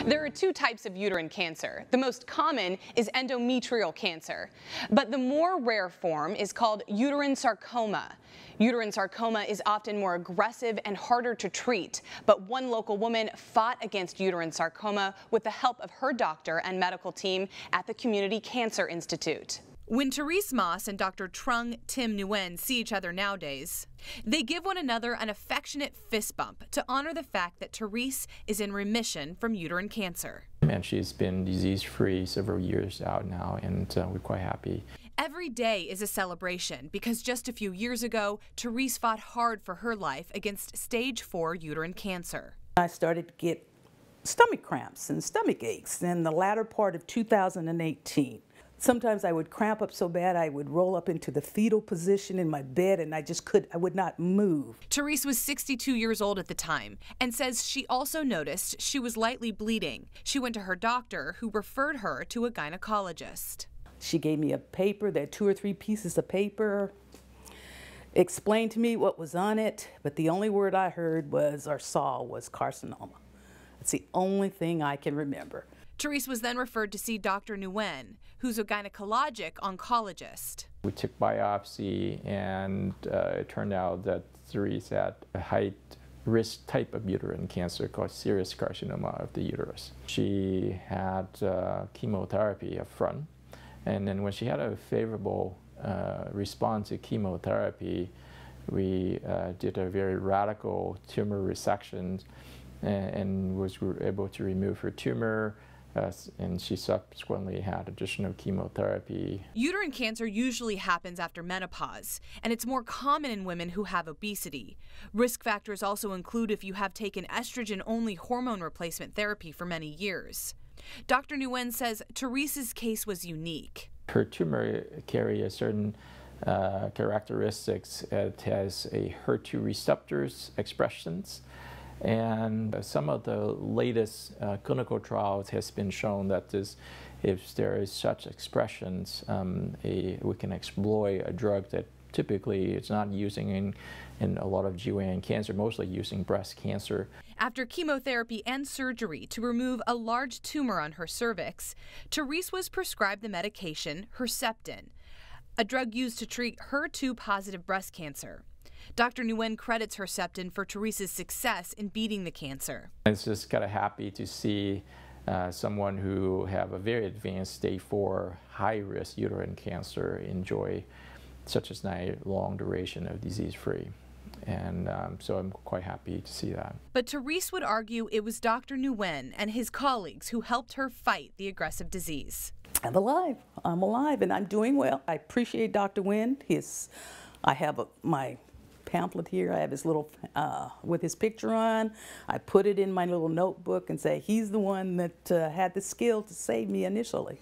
There are two types of uterine cancer. The most common is endometrial cancer, but the more rare form is called uterine sarcoma. Uterine sarcoma is often more aggressive and harder to treat, but one local woman fought against uterine sarcoma with the help of her doctor and medical team at the Community Cancer Institute. When Therese Moss and Dr. Trung Nguyen see each other nowadays, they give one another an affectionate fist bump to honor the fact that Therese is in remission from uterine cancer. And she's been disease-free several years out now, and we're quite happy. Every day is a celebration because just a few years ago, Therese fought hard for her life against stage 4 uterine cancer. I started to get stomach cramps and stomach aches in the latter part of 2018. Sometimes I would cramp up so bad I would roll up into the fetal position in my bed and I would not move. Therese was 62 years old at the time and says she also noticed she was lightly bleeding. She went to her doctor, who referred her to a gynecologist. She gave me a paper, there 2 or 3 pieces of paper, explained to me what was on it, but the only word I heard was, or saw, was carcinoma. That's the only thing I can remember. Therese was then referred to see Dr. Nguyen, who's a gynecologic oncologist. We took biopsy, and it turned out that Therese had a high-risk type of uterine cancer called serous carcinoma of the uterus. She had chemotherapy up front, and then when she had a favorable response to chemotherapy, we did a very radical tumor resection and was able to remove her tumor. And she subsequently had additional chemotherapy. Uterine cancer usually happens after menopause, and it's more common in women who have obesity. Risk factors also include if you have taken estrogen-only hormone replacement therapy for many years. Dr. Nguyen says Therese's case was unique. Her tumor carries certain characteristics. It has a HER2 receptors expressions. And some of the latest clinical trials has been shown that if there is such expressions, we can exploit a drug that typically it's not using in a lot of GYN cancer, mostly using breast cancer. After chemotherapy and surgery to remove a large tumor on her cervix, Therese was prescribed the medication Herceptin, a drug used to treat HER2-positive breast cancer. Dr. Nguyen credits Herceptin for Therese's success in beating the cancer. It's just kind of happy to see someone who have a very advanced stage 4 high-risk uterine cancer enjoy such a nice long duration of disease-free. And so I'm quite happy to see that. But Therese would argue it was Dr. Nguyen and his colleagues who helped her fight the aggressive disease. I'm alive, and I'm doing well. I appreciate Dr. Nguyen. I have my pamphlet here. I have his little, with his picture on. I put it in my little notebook and say, he's the one that had the skill to save me initially.